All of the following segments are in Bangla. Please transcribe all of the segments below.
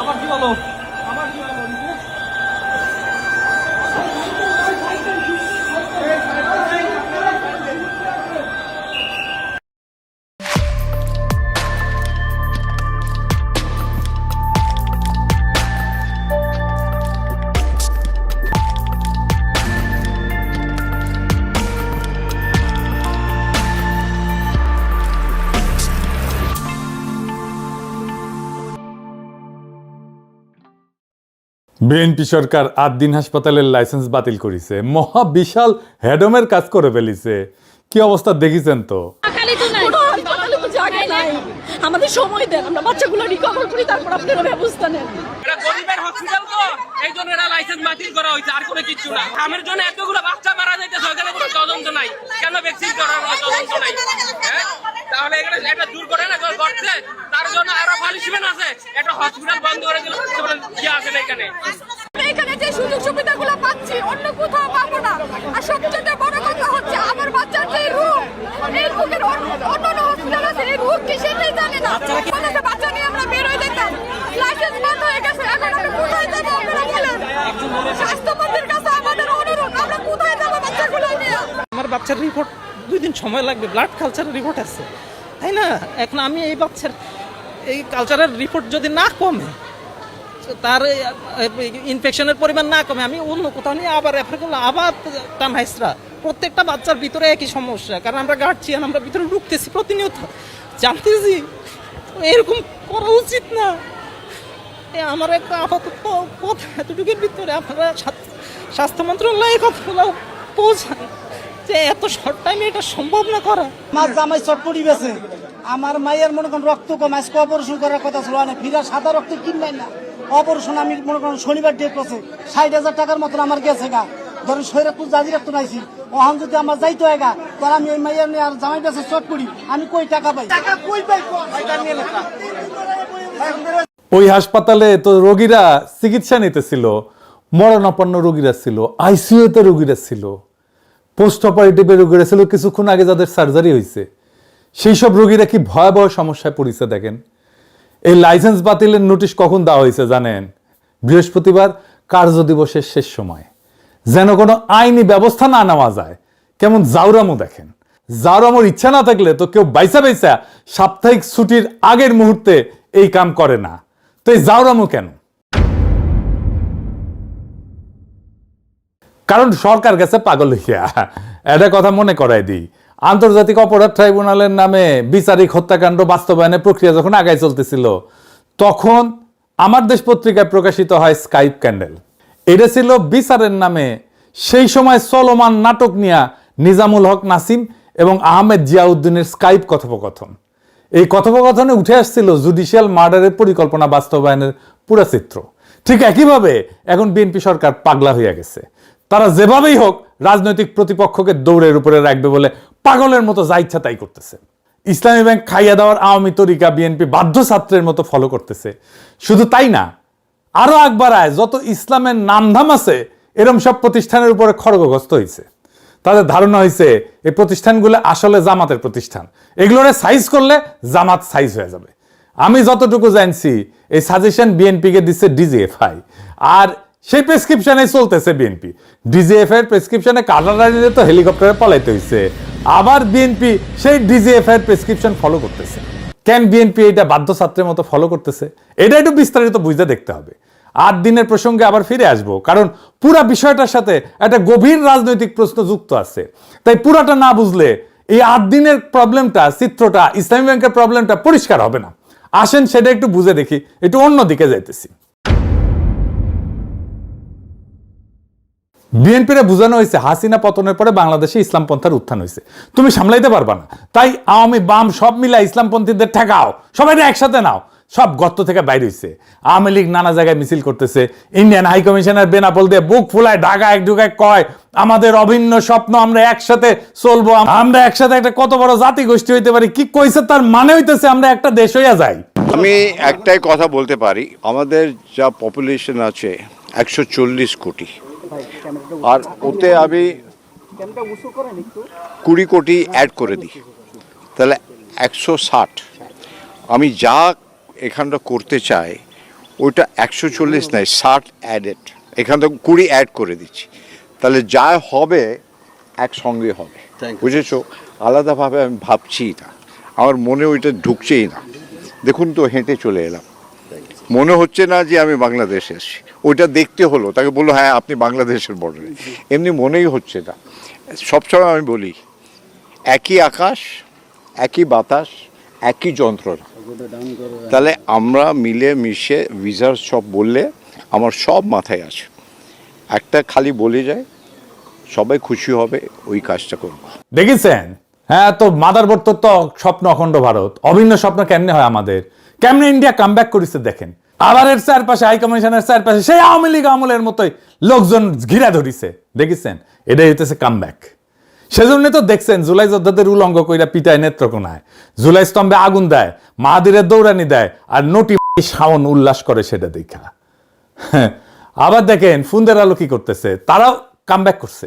আবার কি বলো আবার কি বলো রিতেশ? বিএনপি সরকার 8 দিন হাসপাতালের লাইসেন্স বাতিল করেছে, মহা বিশাল হেডমের কাজ করে ফেলিছে। কি অবস্থা দেখিছেন তো? আমাদের সময় দেন, আমরা বাচ্চাগুলো রিকভার করি, তারপর আপনারা ব্যবস্থা নেন। এটা গরিবের হসপিটাল তো, এই জন্য এরা লাইসেন্স বাতিল করা হয়েছে, আর কোনো কিছু না। খামের জন্য এতগুলো বাচ্চা মারা যাইতেছে, ওখানে কোনো তদন্ত নাই। কেন ভ্যাকসিন করার কোনো তদন্ত নাই? তাহলে এখানে এটা দূর করে না করছে, তার জন্য আরো পানিশমেন্ট আছে। একটা হসপিটাল বন্ধ করে দিলে কি আসে না এখানে। এখানে যে সুযোগ সুবিধাগুলো পাচ্ছি অন্য কোথাও পাবো না। আর সবচেয়ে বড় কথা হচ্ছে আমার বাচ্চার যে রোগ, এই রোগের অন্য হসপিটাল আছে, এই রোগ কি সেটাই জানে না। বাচ্চা নিয়ে আমরা বের হয়ে যেতাম, লাইসেন্স বন্ধ হয়ে গেছে, এখন আমরা কোথায় যাবো? আপনারা বলেন। স্বাস্থ্যমন্ত্রীর কাছে আমাদের অনুরোধ, আমরা কোথায় যাবো বাচ্চাগুলো নিয়ে? আমার বাচ্চার রিপোর্ট 2 দিন সময় লাগবে, ব্লাড কালচারের রিপোর্ট আছে, তাই না? এখন আমি এই বাচ্চার এই কালচারের রিপোর্ট যদি না কমে, তার ইনফেকশনের পরিমাণ না কমে, আমি অন্য কোথাও নিয়ে আবার রেফার করলাম, আবার টানহাইসরা। প্রত্যেকটা বাচ্চার ভিতরে একই সমস্যা, কারণ আমরা গার্জিয়ান, আমরা ভিতরে ঢুকতেছি প্রতিনিয়ত, জানতেছি এরকম করা উচিত না। আমার একটা আপাতত কথা এতটুকুর ভিতরে আপনারা স্বাস্থ্য মন্ত্রণালয়ে কথাগুলো পৌঁছান যে এত শর্ট টাইমে এটা সম্ভব না করা। আমার জামাই চটপটি বেছে, আমার মায়ের মনে করেন রক্ত কম, আজকে অপারেশন করার কথা ছিল না, ফিরা সাদা রক্ত কিনলেন না। অপারেশন আমি মনে করেন শনিবার ডেট করছে, 60,000 টাকার মতন আমার গেছে গা। ধরেন শরীরে তুই জাজি রাখতো নাইছি, ওখান যদি আমার যাইতে হয় গা, তাহলে আমি ওই মাইয়ার নিয়ে আর জামাই বেছে চট করি, আমি কই টাকা পাই? টাকা কই পাই? ওই হাসপাতালে তো রোগীরা চিকিৎসা নিতেছিল, মরণাপন্ন রোগীরা ছিল, আইসিইউতে রোগীরা ছিল, পোস্ট অপারেটিভে রোগীরা ছিল, কিছুক্ষণ আগে যাদের সার্জারি হয়েছে, সেই সব রোগীরা কি ভয়াবহ সমস্যায় পড়েছে দেখেন। এই লাইসেন্স বাতিলের নোটিশ কখন দেওয়া হয়েছে জানেন? বৃহস্পতিবার, কার্যদিবসের শেষ সময়, যেন কোনো আইনি ব্যবস্থা না নেওয়া যায়। কেমন জাউরামো দেখেন। জাউরামোর ইচ্ছা না থাকলে তো কেউ বাইসা বাইসা সাপ্তাহিক ছুটির আগের মুহূর্তে এই কাম করে না। তো এই জাউরামো কেন? কারণ সরকার গেছে পাগল হইয়া। এটা কথা মনে করাই দিই, আন্তর্জাতিক অপরাধ ট্রাইব্যুনালের নামে বিচারিক হত্যাকাণ্ড বাস্তবায়নের প্রক্রিয়া যখন আগায় চলতেছিল, তখন আমার দেশ পত্রিকায় প্রকাশিত হয় স্কাইপ ক্যান্ডেল। এটা ছিল বিচারের নামে সেই সময় চলমান নাটক নিয়া নিজামুল হক নাসিম এবং আহমেদ জিয়াউদ্দিনের স্কাইপ কথোপকথন। এই কথোপকথনে উঠে আসছিল জুডিশিয়াল মার্ডারের পরিকল্পনা বাস্তবায়নের পুরো চিত্র। ঠিক একইভাবে এখন বিএনপি সরকার পাগলা হইয়া গেছে। তারা যেভাবেই হোক রাজনৈতিক প্রতিপক্ষকে দৌড়ের উপরে রাখবে বলে পাগলের মতো যা ইচ্ছা তাই করতেছে। ইসলামী ব্যাংক খাইয়া দেওয়ার আওয়ামী তরিকা বিএনপি বাধ্য ছাত্রের মতো ফলো করতেছে। শুধু তাই না, আরো আকবারায় যত ইসলামের নামধাম আছে এরম সব প্রতিষ্ঠানের উপরে খড়গগ্রস্ত হয়েছে। তাদের ধারণা হয়েছে এই প্রতিষ্ঠানগুলো আসলে জামাতের প্রতিষ্ঠান, এগুলোরে সাইজ করলে জামাত সাইজ হয়ে যাবে। আমি যতটুকু জানছি এই সাজেশন বিএনপিকে দিচ্ছে ডিজিএফআই, আর সেই প্রেসক্রিপশনে চলতেছে বিএনপি। ডিজিএফআই এর প্রেসক্রিপশনে কাটারানিতে তো হেলিকপ্টারে পলাইতে হয়েছে, আবার বিএনপি সেই ডিজিএফআই এর প্রেসক্রিপশন ফলো করতেছে। কেন বিএনপি এটা বাধ্য ছাত্রের মতো ফলো করতেছে, এটা একটু বিস্তারিত বুঝতে দেখতে হবে। 8 দিনের প্রসঙ্গে আবার ফিরে আসবো, কারণ পুরা বিষয়টার সাথে একটা গভীর রাজনৈতিক প্রশ্ন যুক্ত আছে। তাই পুরাটা না বুঝলে এই 8 দিনের প্রবলেমটা, চিত্রটা, ইসলামী ব্যাংকের প্রবলেমটা পরিষ্কার হবে না। আসেন সেটা একটু বুঝে দেখি, একটু অন্য দিকে যাইতেছি। বিএনপিরে বোঝানো হয়েছে হাসিনা পতনের পরে বাংলাদেশে ইসলামপন্থার উত্থান হয়েছে, তুমি সামলাইতে পারবা না, তাই আওয়ামী বাম সব মিলা ইসলামপন্থীদের ঠেকাও, সবাই একসাথে নাও। সব গর্ত থেকে বাইরে হয়েছে। আওয়ামী লীগ নানা জায়গায় মিছিল করতেছে, ইন্ডিয়ান হাই কমিশনার বেনাপোল দিয়ে বুক ফুলায় ঢাকায় ঢুকায় কয় আমাদের অভিন্ন স্বপ্ন, আমরা একসাথে চলবো, আমরা একসাথে একটা কত বড় জাতি গোষ্ঠী হইতে পারি। কি কইছে তার মানে হইতেছে আমরা একটা দেশ হইয়া যাই। আমি একটাই কথা বলতে পারি, আমাদের যা পপুলেশন আছে 140 কোটি, আর ওতে আমি 20 কোটি অ্যাড করে দিই, তাহলে 160। আমি যা এখানটা করতে চাই ওইটা 140 নাই, 60 অ্যাডেড, এখান থেকে 20 অ্যাড করে দিচ্ছি, তাহলে যা হবে একসঙ্গে হবে, বুঝেছো? আলাদাভাবে আমি ভাবছি না, আমার মনে ওইটা ঢুকছেই না। দেখুন তো, হেঁটে চলে এলাম, মনে হচ্ছে না যে আমি বাংলাদেশে এসেছি। ওইটা দেখতে হলো, তাকে বললো হ্যাঁ আপনি বাংলাদেশের বর্ডারে, এমনি মনেই হচ্ছে না। সবসময় আমি বলি একই আকাশ, একই বাতাস, একই যন্ত্রণা। তাহলে আমরা মিলে মিশে ভিসার সব বললে আমার সব মাথায় আছে, একটা খালি বলে যায় সবাই খুশি হবে, ওই কাজটা করবো। দেখেছেন? হ্যাঁ, তো মাদারবোর্ড তো স্বপ্ন অখণ্ড ভারত, অভিন্ন স্বপ্ন কেমনে হয় আমাদের, কেমনে ইন্ডিয়া কামব্যাক করেছে দেখেন। আবার এর চারপাশে হাই কমিশনের চারপাশে সেই আওয়ামী লীগ আমলের মতোই লোকজন ঘিরা ধরিছে, দেখেছেন? এটাই হইতেছে কামব্যাক। সেজন্য তো দেখছেন জুলাই যোদ্ধাদের উলঙ্গ কইরা পিটায় নেত্রকোনায়, জুলাই স্তম্ভে আগুন দেয়, মাহাদিরের দৌড়ানি দেয়, আর নটি শাওন উল্লাস করে সেটা দেখা। আবার দেখেন ফুন্দের আলো কি করতেছে, তারাও কামব্যাক করছে,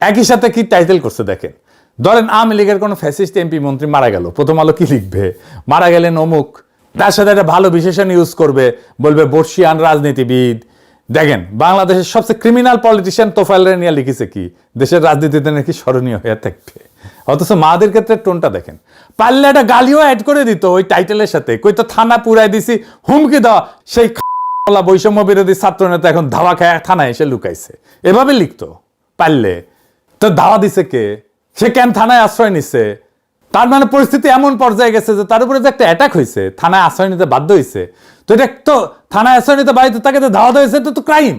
একই সাথে কি টাইটেল করছে দেখেন। ধরেন আওয়ামী লীগের কোনো ফ্যাসিস্ট এমপি মন্ত্রী মারা গেল, প্রথম আলো কি লিখবে? মারা গেলেন অমুক, তার সাথে একটা ভালো বিশেষণ ইউজ করবে, বলবে বর্ষিয়ান রাজনীতিবিদ। দেখেন বাংলাদেশের সবচেয়ে ক্রিমিনাল পলিটিশিয়ান তোফায়েল নিয়ে লিখেছে কি দেশের রাজনীতিতে নাকি স্মরণীয় হয়ে থাকবে, অথচ মাদের ক্ষেত্রে টোনটা দেখেন। পারলে একটা গালিও অ্যাড করে দিত ওই টাইটেলের সাথে, কই তো থানা পুরাই দিছি, হুমকি দেওয়া, সেই বৈষম্য বিরোধী ছাত্র নেতা এখন ধাওয়া খায় থানায় এসে লুকাইছে, এভাবে লিখতো পারলে। তো ধাওয়া দিছে কে? সে কেন থানায় আশ্রয় নিচ্ছে? তার মানে পরিস্থিতি এমন পর্যায়ে গেছে যে তার উপরে যে একটা অ্যাটাক হয়েছে, থানায় আশ্রয় নিতে বাধ্য হয়েছে, তো এটা তো থানায় আশ্রয় নিতে বাধ্য, তাকে তো ধাওয়া হয়েছে, তো ক্রাইম।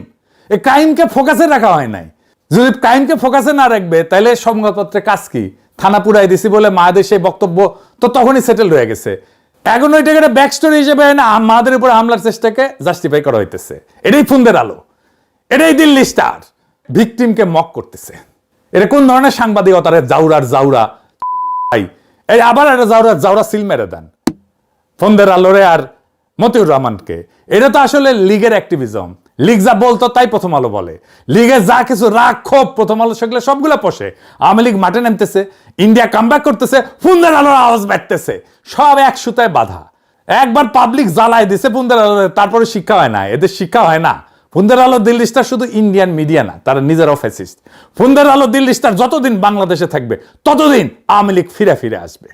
এই ক্রাইমকে ফোকাসে রাখা হয় নাই। যদি ক্রাইমকে ফোকাসে না রাখবে তাহলে সংবাদপত্রে কাজ কি? থানা পুরাই দিছি বলে মায়েদের সেই বক্তব্য তো তখনই সেটেল হয়ে গেছে। এখন ওইটাকে একটা ব্যাক স্টোরি হিসেবে না মাদের উপরে হামলার চেষ্টাকে জাস্টিফাই করা হইতেছে। এটাই ফুন্দের আলো, এটাই দিল্লি স্টার, ভিকটিমকে মক করতেছে। এটা কোন ধরনের সাংবাদিকতার জাউরার জাউরা ভাই? এই আবার একটা জাউরা সিল মেরে দেন ফন্দের আলোরে আর মতিউর রহমানকে। এটা তো আসলে লীগের অ্যাক্টিভিজম। লীগ যা বলতো তাই প্রথম আলো বলে, লীগের যা কিছু রাগ ক্ষোভ প্রথম আলো সেগুলো সবগুলো পোষে। আওয়ামী লীগ মাঠে নামতেছে, ইন্ডিয়া কামব্যাক করতেছে, ফুন্দের আলোর আওয়াজ বাড়তেছে, সব এক সুতায় বাধা। একবার পাবলিক জ্বালায় দিছে ফুন্দের আলো, তারপরে শিক্ষা হয় না, এদের শিক্ষা হয় না। ফুন্দের আলো দিল্লি স্টার শুধু ইন্ডিয়ান মিডিয়া না, তারা নিজেরাও ফ্যাসিস্ট। ফুন্দের আলো দিল্লি স্টার যতদিন বাংলাদেশে থাকবে ততদিন আওয়ামী লীগ ফিরে ফিরে আসবে।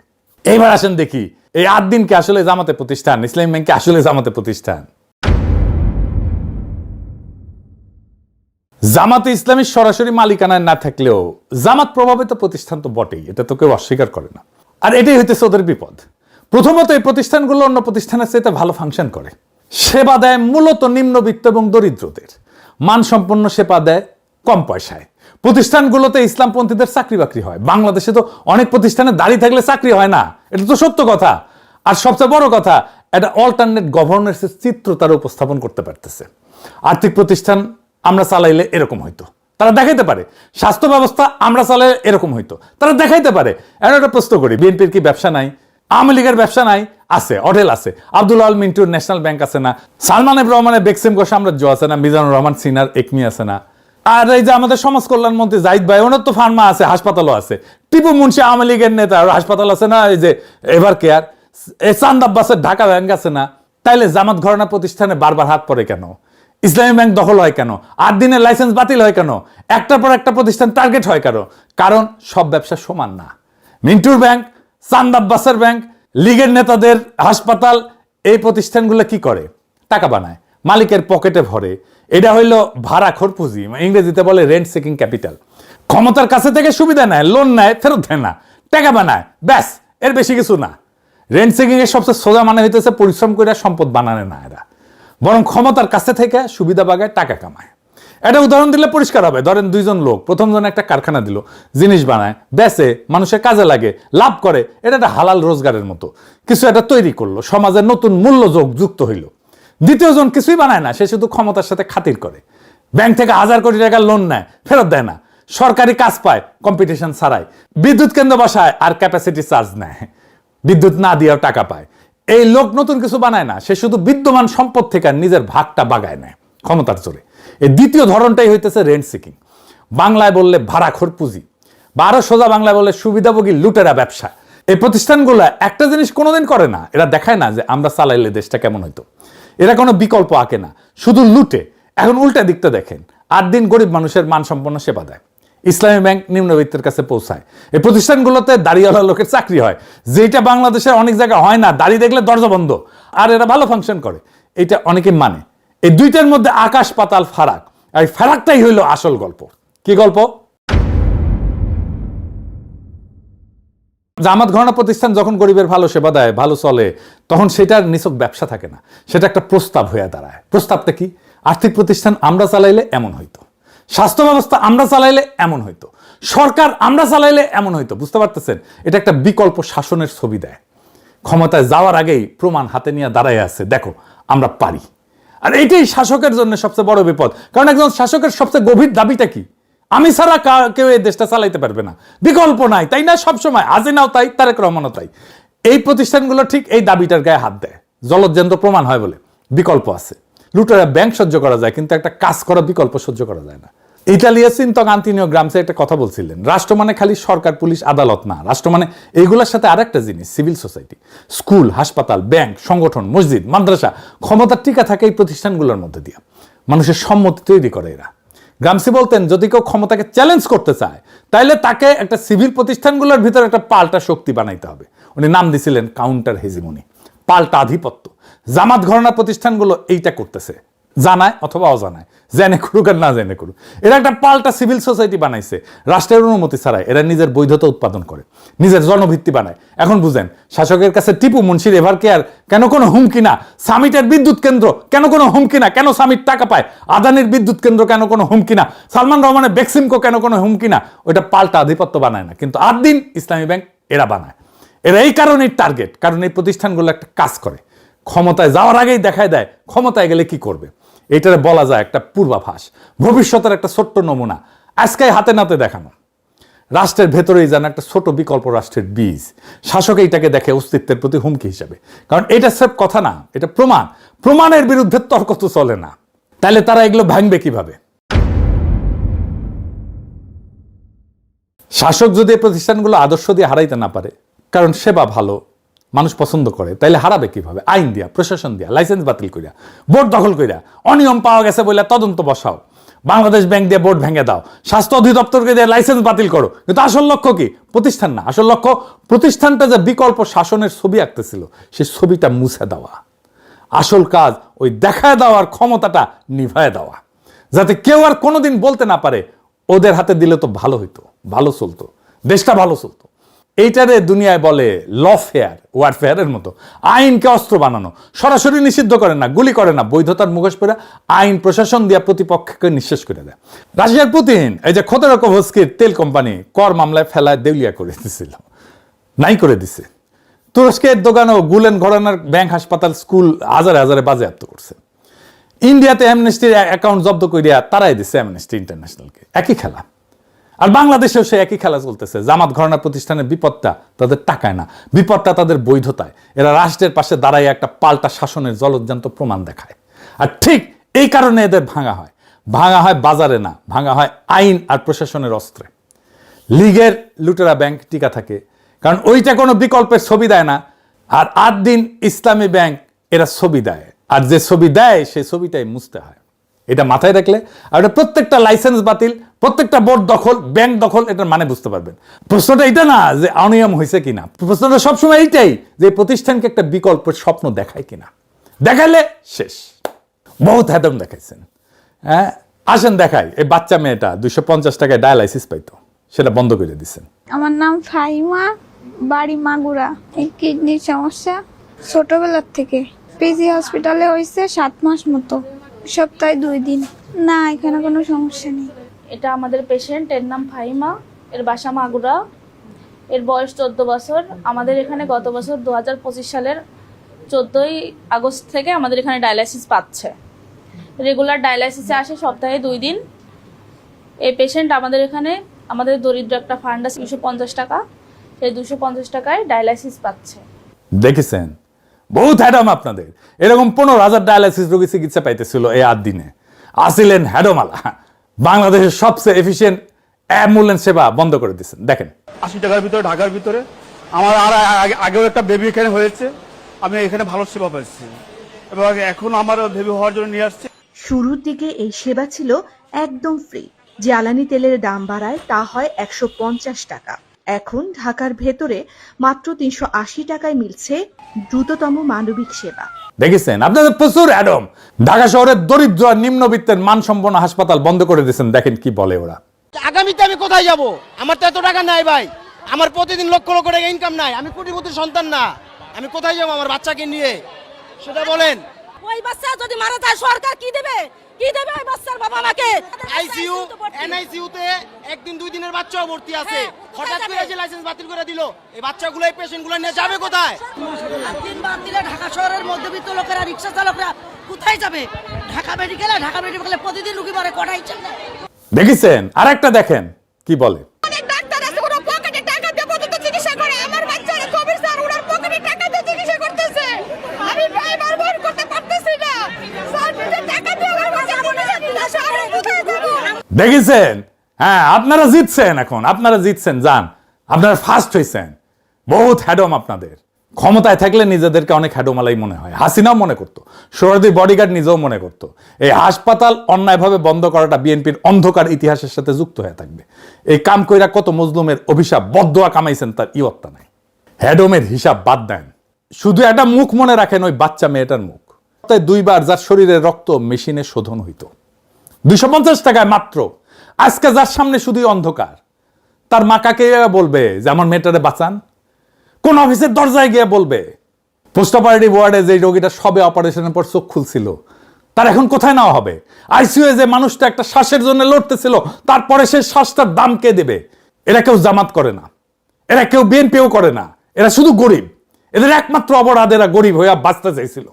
এইবার আসেন দেখি এই 8 দিনকে আসলে জামাতে প্রতিষ্ঠান, ইসলামী ব্যাংকে আসলে জামাতে প্রতিষ্ঠান। জামাতে ইসলামী সরাসরি মালিকানায় না থাকলেও জামাত প্রভাবিত প্রতিষ্ঠান তো বটেই, এটা তো কেউ অস্বীকার করে না। আর এটাই হইতেছে ওদের বিপদ। প্রথমত এই প্রতিষ্ঠানগুলো অন্য প্রতিষ্ঠানের চাইতে ভালো ফাংশন করে, সেবা দেয় মূলত নিম্নবিত্ত এবং দরিদ্রদের, মানসম্পন্ন সেবা দেয় কম পয়সায়। প্রতিষ্ঠানগুলোতে ইসলামপন্থীদের চাকরি বাকরি হয়। বাংলাদেশে তো অনেক প্রতিষ্ঠানে দাঁড়িয়ে থাকলে চাকরি হয় না, এটা তো সত্য কথা। আর সবচেয়ে বড় কথা, একটা অল্টারনেট গভর্নেন্সের চিত্র তারা উপস্থাপন করতে পারতেছে। আর্থিক প্রতিষ্ঠান আমরা চালাইলে এরকম হইতো, তারা দেখাইতে পারে। স্বাস্থ্য ব্যবস্থা আমরা চালাইলে এরকম হইতো, তারা দেখাইতে পারে। একটা প্রশ্ন করি, বিএনপির কি ব্যবসা নাই? আওয়ামী লীগের ব্যবসা নাই? আছে, হোটেল আছে। আব্দুল আল মিন্টুর ন্যাশনাল ব্যাংক আছে না? সালমান এফ রহমানের বেক্সিমকো সাম্রাজ্য আছে না? মিজানুর রহমান সিনার একমি আছে না? আর এই যে আমাদের সমাজ কল্যাণ মন্ত্রী জাহিদ ভাই, ওনার তো ফার্মা আছে, হাসপাতালও আছে। টিপু মুন্সি আওয়ামী লীগের নেতা, হাসপাতাল আছে না? এই যে এভার কেয়ার, চাঁদ আব্বাসের ঢাকা ব্যাংক আছে না? তাইলে জামাত ঘরানা প্রতিষ্ঠানে বারবার হাত পড়ে কেন? ইসলামী ব্যাংক দখল হয় কেন? 8 দিনের লাইসেন্স বাতিল হয় কেন? একটার পর একটা প্রতিষ্ঠান টার্গেট হয় কেন? কারণ সব ব্যবসা সমান না। মিন্টুর ব্যাংক, চাঁদ আব্বাসের ব্যাংক, লীগের নেতাদের হাসপাতাল, এই প্রতিষ্ঠানগুলো কি করে? টাকা বানায়, মালিকের পকেটে ভরে। এটা হইল ভাড়াখোর পুঁজি, ইংরেজিতে বলে রেন্ট সিকিং ক্যাপিটাল। ক্ষমতার কাছে থেকে সুবিধা নেয়, লোন নেয়, ফেরত দেয় না, টাকা বানায়, ব্যাস, এর বেশি কিছু না। রেন্ট সিকিং এর সবচেয়ে সোজা মানে হইতেছে পরিশ্রম করে সম্পদ বানানো না এরা, বরং ক্ষমতার কাছে থেকে সুবিধা বাগায়, টাকা কামায়। এটা উদাহরণ দিলে পরিষ্কার হবে। ধরেন 2 জন লোক, প্রথম জন একটা কারখানা দিল, জিনিস বানায়, বেচে, মানুষের কাজে লাগে, লাভ করে, এটা একটা হালাল রোজগারের মতো কিছু একটা তৈরি করলো, সমাজের নতুন মূল্য যুক্ত হইল। দ্বিতীয় জন কিছুই বানায় না, সে শুধু ক্ষমতার সাথে খাতির করে, ব্যাংক থেকে 1000 কোটি টাকা লোন নেয়, ফেরত দেয় না, সরকারি কাজ পায় কম্পিটিশন ছাড়াই, বিদ্যুৎ কেন্দ্র বসায় আর ক্যাপাসিটি চার্জ নেয়, বিদ্যুৎ না দিয়েও টাকা পায়। এই লোক নতুন কিছু বানায় না, সে শুধু বিদ্যমান সম্পদ থেকে নিজের ভাগটা বাগায় নেয় ক্ষমতার জোরে। এই দ্বিতীয় ধরনটাই হইতেছে রেন্ট সিকিং, বাংলায় বললে ভাড়াখোর পুঁজি, বা আরো সোজা বাংলায় বললে সুবিধাভোগী লুটেরা ব্যবসা। এই প্রতিষ্ঠানগুলো একটা জিনিস কোনোদিন করে না, এরা দেখায় না যে আমরা চালাইলে দেশটা কেমন হইতো। এরা কোনো বিকল্প আঁকে না, শুধু লুটে। এখন উল্টা দিকটা দেখেন, 8 দিন গরিব মানুষের মানসম্পন্ন সেবা দেয়। ইসলামী ব্যাংক নিম্নবিত্তের কাছে পৌঁছায়। এই প্রতিষ্ঠানগুলোতে দাড়িওয়ালা লোকের চাকরি হয়, যেটা বাংলাদেশের অনেক জায়গায় হয় না। দাড়ি দেখলে দরজা বন্ধ, আর এরা ভালো ফাংশন করে, এটা অনেকে মানে। এই দুইটার মধ্যে আকাশ পাতাল ফারাক, আর এই ফারাকটাই হইল আসল গল্প। কি গল্প? জামাত ঘরানা প্রতিষ্ঠান যখন গরিবের ভালো সেবা দেয়, ভালো চলে, তখন সেটার নিছক ব্যবসা থাকে না, সেটা একটা প্রস্তাব হয়ে দাঁড়ায়। প্রস্তাবটা কি? আর্থিক প্রতিষ্ঠান আমরা চালাইলে এমন হইতো, স্বাস্থ্য ব্যবস্থা আমরা চালাইলে এমন হইতো, সরকার আমরা চালাইলে এমন হইতো। বুঝতে পারতেছেন? এটা একটা বিকল্প শাসনের ছবি দেয়। ক্ষমতায় যাওয়ার আগেই প্রমাণ হাতে নিয়ে দাঁড়ায় আছে, দেখো আমরা পারি। আর এটাই শাসকের জন্য সবচেয়ে বড় বিপদ। কারণ একজন শাসকের সবচেয়ে গভীর দাবিটা কি? আমি ছাড়া কেউ এই দেশটা চালাইতে পারবে না, বিকল্প নাই, তাই না? সবসময় হাসিনাও তাই, তারেক রহমানও তাই। এই প্রতিষ্ঠানগুলো ঠিক এই দাবিটার গায়ে হাত দেয়, জলজ্যান্ত প্রমাণ হয় বলে। বিকল্প আছে, লুটেরা ব্যাংক সহ্য করা যায়, কিন্তু একটা কাজ করা বিকল্প সহ্য করা যায় না। ইটালিয়া চিন্তক আন্তোনিও গ্রামসি একটা কথা বলছিলেন, রাষ্ট্র মানে খালি সরকার, পুলিশ, আদালত না। রাষ্ট্র মানে এইগুলোর সাথে আরেকটা জিনিস, সিভিল সোসাইটি, স্কুল, হাসপাতাল, ব্যাংক, সংগঠন, মসজিদ, মাদ্রাসা। ক্ষমতার টিকা থাকে এই প্রতিষ্ঠানগুলোর মধ্যে দিয়ে, মানুষের সম্মতি তৈরি করে এরা। গ্রামসি বলতেন, যদি কেউ ক্ষমতাকে চ্যালেঞ্জ করতে চায়, তাহলে তাকে একটা সিভিল প্রতিষ্ঠানগুলোর ভিতরে একটা পাল্টা শক্তি বানাইতে হবে। উনি নাম দিছিলেন কাউন্টার হেজিমনি, পাল্টা আধিপত্য। জামাত ঘরানা প্রতিষ্ঠানগুলো এইটা করতেছে, জানায় অথবা অজানায়, জেনে করুক আর না জেনে করুক। এরা একটা পাল্টা সিভিল সোসাইটি বানাইছে, রাষ্ট্রের অনুমতি ছাড়াই। এরা নিজের বৈধতা উৎপাদন করে, নিজের জনভিত্তি বানায়। এখন বুঝেন, শাসকের কাছে টিপু মুন্সির এভার কেয়ার কেন কোনো হুমকি না? সামিটের বিদ্যুৎ কেন্দ্র কেন কোনো হুমকি না? কেন সামিট টাকা পায়? আদানির বিদ্যুৎ কেন্দ্র কেন কোনো হুমকি না? সালমান রহমানের বেক্সিমকো কেন কোনো হুমকি না? ওইটা পাল্টা আধিপত্য বানায় না, কিন্তু 8 দিন ইসলামী ব্যাংক এরা বানায়। এরা এই কারণেই টার্গেট, কারণ এই প্রতিষ্ঠানগুলো একটা কাজ করে, ক্ষমতায় যাওয়ার আগেই দেখায় দেয় ক্ষমতায় গেলে কি করবে। এটারে বলা যায় একটা পূর্বাভাস, ভবিষ্যতের একটা ছোট্ট নমুনা, আজকে হাতে নাতে দেখানো। রাষ্ট্রের ভেতরেই যেন একটা ছোট বিকল্প রাষ্ট্রের বীজ। শাসক এইটাকে দেখে অস্তিত্বের প্রতি হুমকি হিসাবে, কারণ এটা সব কথা না, এটা প্রমাণ। প্রমাণের বিরুদ্ধে তর্ক তো চলে না। তাহলে তারা এগুলো ভাঙবে কিভাবে? শাসক যদি এই প্রতিষ্ঠানগুলো আদর্শ দিয়ে হারাইতে না পারে, কারণ সেবা ভালো, মানুষ পছন্দ করে, তাইলে হারাবে কিভাবে? আইন দিয়া, প্রশাসন দিয়া, লাইসেন্স বাতিল করিয়া, বোর্ড দখল করিয়া, অনিয়ম পাওয়া গেছে বলে তদন্ত বসাও, বাংলাদেশ ব্যাংক দিয়ে বোর্ড ভেঙে দাও, স্বাস্থ্য অধিদপ্তরকে দিয়ে লাইসেন্স বাতিল করো। কিন্তু আসল লক্ষ্য কি? প্রতিষ্ঠান না, আসল লক্ষ্য প্রতিষ্ঠানটা যে বিকল্প শাসনের ছবি আঁকতেছিল, সেই ছবিটা মুছে দেওয়া। আসল কাজ ওই দেখায় দেওয়ার ক্ষমতাটা নিভায় দেওয়া, যাতে কেউ আর কোনোদিন বলতে না পারে ওদের হাতে দিলে তো ভালো হইতো, ভালো চলতো, দেশটা ভালো চলতো। এইটারে দুনিয়ায় বলে লফেয়ার, ওয়ারফেয়ারের মতো। আইনকে অস্ত্র বানানো, সরাসরি নিষিদ্ধ করে না, গুলি করে না, বৈধতার মুখোশ পরে আইন প্রশাসন দিয়া প্রতিপক্ষকে নিঃশেষ করে দেয়। রাশিয়ার পুতিন এই যে খোদেরকোভস্কির তেল কোম্পানি কর মামলায় ফেলায় দেউলিয়া করে দিছিল, নাই করে দিছে। তুরস্কের দোকানও গুলেন ঘরানার ব্যাংক, হাসপাতাল, স্কুল হাজারে হাজারে বাজেয়াপ্ত করছে। ইন্ডিয়াতে অ্যামনেস্টির অ্যাকাউন্ট জব্দ করিয়া তারাই দিচ্ছে অ্যামনেস্টি ইন্টারন্যাশনালকে। একই খেলা। আর বাংলাদেশেও সে একই খেলা চলতেছে। জামাত ঘরানা প্রতিষ্ঠানের বিপদটা তাদের টাকায় না, বিপদটা তাদের বৈধতায়। এরা রাষ্ট্রের পাশে দাঁড়ায় একটা পাল্টা শাসনের জলজ্যান্ত প্রমাণ দেখায়। আর ঠিক এই কারণে এদের ভাঙা হয়। ভাঙা হয় বাজারে না, ভাঙা হয় আইন আর প্রশাসনের অস্ত্রে। লীগের লুটেরা ব্যাংক টিকা থাকে, কারণ ওইটা কোনো বিকল্পের ছবি দেয় না। আর 8 দিন ইসলামী ব্যাংক এরা ছবি দেয়, আর যে ছবি দেয় সেই ছবিটাই মুছতে হয়। এটা মাথায় রাখলে, আর এটা প্রত্যেকটা লাইসেন্স বাতিল, প্রত্যেকটা বোর্ড দখল, ব্যাংক দখল, এটার মানে বুঝতে পারবেন। প্রশ্নটা এটা না যে অনিয়ম হয়েছে কিনা, প্রশ্নটা সবসময় এইটাই যে প্রতিষ্ঠানকে একটা বিকল্পের স্বপ্ন দেখায় কিনা। দেখালে শেষ। বহুত হ্যাদম দেখাইছেন। হ্যাঁ, আসেন দেখাই। এই বাচ্চা মেয়েটা 250 টাকায় ডায়ালাইসিস পাইতো, সেটা বন্ধ করে দিচ্ছেন। আমার নাম ফাহিমা, বাড়ি মাগুরা। এই কিডনির সমস্যা ছোটবেলার থেকে। পিজি হসপিটালে হয়েছে 7 মাস মতো, সপ্তাহে 2 দিন। না, এখানে কোনো সমস্যা নেই। এটা আমাদের পেশেন্ট, এর নাম ফাহিমা, এর বাসা মাগুরা, এর বয়স 14 বছর। আমাদের এখানে গত বছর 2025 সালের 14ই আগস্ট থেকে আমাদের এখানে ডায়ালাইসিস পাচ্ছে। রেগুলার ডায়ালাইসিসে আসে সপ্তাহে 2 দিন। এই পেশেন্ট আমাদের এখানে, আমাদের দরিদ্র একটা ফান্ড আছে 250 টাকা, সেই 250 টাকায় ডায়ালাইসিস পাচ্ছে। দেখেছেন, বহুত হ্যাডম আপনাদের। এরকম 15,000 ডায়ালাইসিস রোগী চিকিৎসা পাইতেছিল এই 8 দিনে। আসিলেন হ্যাডমালা। বাংলাদেশের সবচেয়ে এফিসিয়েন্ট অ্যাম্বুলেন্স সেবা বন্ধ করে দিচ্ছেন। দেখেন 80 টাকার ভিতরে, ঢাকার ভিতরে। আমার আর আগেও একটা বেবি এখানে হয়েছে, আমি এখানে ভালো সেবা পাচ্ছি। এবং এখন আমারও ভেবে হওয়ার জন্য নিয়ে আসছে। শুরুর দিকে এই সেবা ছিল একদম ফ্রি। জ্বালানি তেলের দাম বাড়ায় তা হয় 150 টাকা। এখন ঢাকার ভেতরে মাত্র 380 টাকায় মিলছে দ্রুততম মানবিক সেবা। দেখেছেন আপনাদের প্রচুর অ্যাডম। ঢাকা শহরের দরিদ্র আর নিম্নবিত্তের মানসম্পন্ন হাসপাতাল বন্ধ করে দিয়েছেন। দেখেন কি বলে ওরা। আগামীতে আমি কোথায় যাব? আমার তো এত টাকা নাই ভাই, আমার প্রতিদিন লক্ষ লক্ষ টাকা ইনকাম নাই, আমি কোটিপতির সন্তান না, আমি কোথায় যাব আমার বাচ্চাকে নিয়ে সেটা বলেন। ওই বাচ্চা যদি মারা যায় সরকার কি দেবে? কি দেবে ওই বাচ্চার বাবা মাকে? আইসিইউ এনআইসিইউ তে একদিন দুই দিনের বাচ্চাও ভর্তি আছে, হঠাৎ করে যে লাইসেন্স বাতিল করে দিল, এই বাচ্চাগুলো এই পেশেন্টগুলো নিয়ে যাবে কোথায়? তিনবার দিলে ঢাকা শহরের মধ্যবিত্ত লোকেরা, রিকশা চালকরা কোথায় যাবে? ঢাকা মেডিকেলে প্রতিদিন রুগী মারে কটাই চলে। দেখেছেন আরেকটা দেখেন কি বলে। অনেক ডাক্তার আছে ওরা পকেটে টাকা দিয়ে পর্যন্ত চিকিৎসা করে। আমার বাচ্চারা কবির স্যার ওনার পকেটে টাকা দিয়ে চিকিৎসা করতেছে। আমি ড্রাইভার বের করতে পারতেছি না স্যার, নিজে টাকা দিয়ে আমার বাচ্চা বলে যাচ্ছে শহরে কোথায় যাব? দেখেছেন? হ্যাঁ আপনারা জিতছেন, এখন আপনারা জিতছেন, যান আপনারা ফার্স্ট হয়েছেন। বহুত হ্যাডম আপনাদের। ক্ষমতায় থাকলে নিজেদেরকে অনেক হ্যাডোমালাই মনে হয়। হাসিনাও মনে করতো, সোহরাওয়ার্দীর বডিগার্ড নিজেও মনে করতো এই হাসপাতাল অন্যায়ভাবে বন্ধ করাটা বিএনপির অন্ধকার ইতিহাসের সাথে যুক্ত হয়ে থাকবে। এই কাম কইরা কত মজলুমের অভিশাপ বদদোয়া কামাইছেন তার ইয়ত্তা নাই। হ্যাডমের হিসাব বাদ দেন, শুধু একটা মুখ মনে রাখেন, ওই বাচ্চা মেয়েটার মুখ। তাই 2 বার যার শরীরের রক্ত মেশিনে শোধন হইতো 250 টাকায় মাত্র। আজকে যার সামনে শুধুই অন্ধকার, তার মা কাকে বলবে যে আমার মেয়েটারে বাঁচান? কোন অফিসের দরজায় গিয়ে বলবে? পোস্ট অপারেটিভ ওয়ার্ডে যে রোগীটা সবে অপারেশনের পর চোখ খুলছিল, তার এখন কোথায় নেওয়া হবে? আইসিইউ যে মানুষটা একটা শ্বাসের জন্য লড়তেছিল, তারপরে সেই শ্বাসটার দাম কে দেবে? এরা কেউ জামাত করে না, এরা কেউ বিএনপিও করে না, এরা শুধু গরিব। এদের একমাত্র অপরাধ এরা গরিব হইয়া বাঁচতে চাইছিল।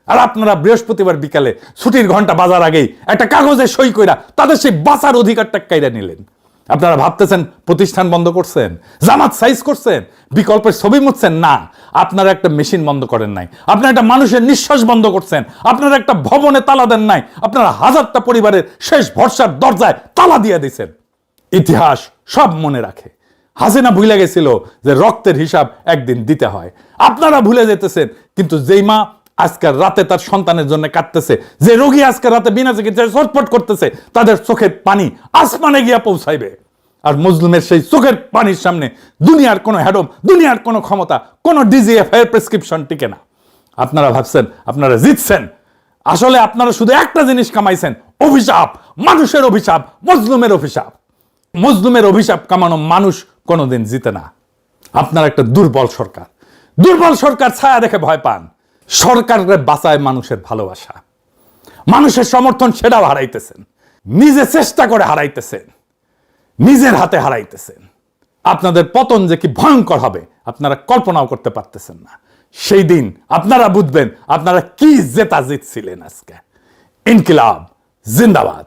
আর আপনারা বৃহস্পতিবার বিকালে ছুটির ঘন্টা বাজার আগেই একটা কাগজে সই কইরা তাদের সেই বাঁচার অধিকারটা কাইরা নিলেন। আপনারা ভাবতেছেন প্রতিষ্ঠান বন্ধ করছেন, জামাত সাইজ করছেন, বিকল্পের ছবি মুছছেন। না, আপনারা একটা মেশিন বন্ধ করেন নাই, আপনারা একটা মানুষের নিঃশ্বাস বন্ধ করছেন, আপনারা একটা ভবনে তালা দেন নাই, আপনারা হাজারটা পরিবারের শেষ ভরসার দরজায় তালা দিয়ে দিয়েছেন। ইতিহাস সব মনে রাখে। হাসিনা ভুলে গেছিল যে রক্তের হিসাব একদিন দিতে হয়। আপনারা ভুলে যেতেছেন, কিন্তু যেই মা আজকের রাতে তার সন্তানের জন্য কাঁদতেছে, যে রোগী আজকের রাতে বিনা চিকিৎসায় ছটফট করতেছে, তাদের চোখের পানি আসমানে গিয়া পৌঁছাইবে। আর মজলুমের সেই চোখের পানির সামনে দুনিয়ার কোনো হ্যাডম, দুনিয়ার কোনো ক্ষমতা, কোনো ডিজিএফ এর প্রেসক্রিপশন টিকে না। আপনারা ভাবছেন আপনারা জিতছেন, আসলে আপনারা শুধু একটা জিনিস কামাইছেন, অভিশাপ, মানুষের অভিশাপ, মজলুমের অভিশাপ। মজলুমের অভিশাপ কামানো মানুষ কোনোদিন জিতে না। আপনারা একটা দুর্বল সরকার, দুর্বল সরকার ছায়া দেখে ভয় পান। সরকারকে বাঁচায় মানুষের ভালোবাসা, মানুষের সমর্থন, সেটাও হারাইতেছেন। নিজে চেষ্টা করে হারাইতেছেন, নিজের হাতে হারাইতেছেন। আপনাদের পতন যে কি ভয়ঙ্কর হবে আপনারা কল্পনাও করতে পারতেছেন না। সেই দিন আপনারা বুঝবেন আপনারা কি জেতা জিতছিলেন। আজকে ইনকিলাব জিন্দাবাদ।